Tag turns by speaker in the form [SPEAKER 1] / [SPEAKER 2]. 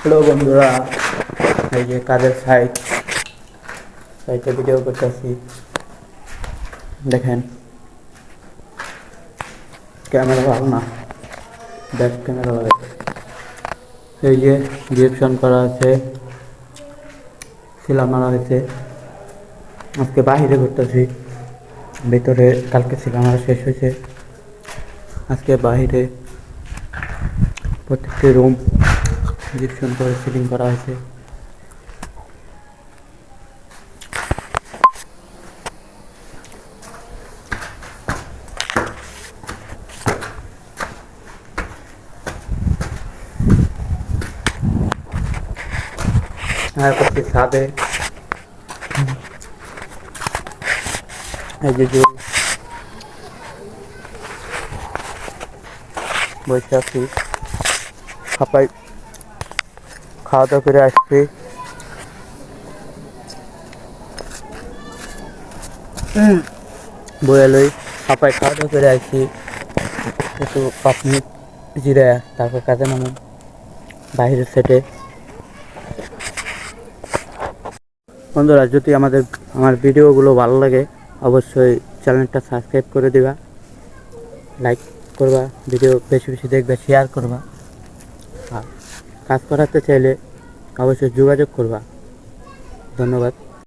[SPEAKER 1] Hello বন্ধুরা, এই যে কাজের সাইটে ভিডিও করতেছি। দেখেন ক্যামেরা ভালো না, ব্যাক ক্যামেরা লাগে। এই যে রিয়েকশন করা আছে, সিলা মারা হয়েছে। আজকে বাহিরে করতেছি, ভিতরে কালকে সিলা মারা শেষ হয়েছে। আজকে বাহিরে প্রত্যেকটি রুম রিয়েকশন করে সিলিং করা হয়েছে। আর করছি ছাদে, এই যে বসে আছি, সবাই খাওয়া দাওয়া করে আসছি। বয়ালই সবাই খাওয়া দাওয়া করে আসছি, একটু 5 মিনিট জিরে তারপর কাজে নামো বাইরের সেটে। বন্ধুরা, যদি আমার ভিডিওগুলো ভালো লাগে অবশ্যই চ্যানেলটা সাবস্ক্রাইব করে দিবা, লাইক করবা, ভিডিও বেশি বেশি দেখবে, শেয়ার করবা। আর কাজ করাতে চাইলে অবশ্যই যোগাযোগ করবা। ধন্যবাদ।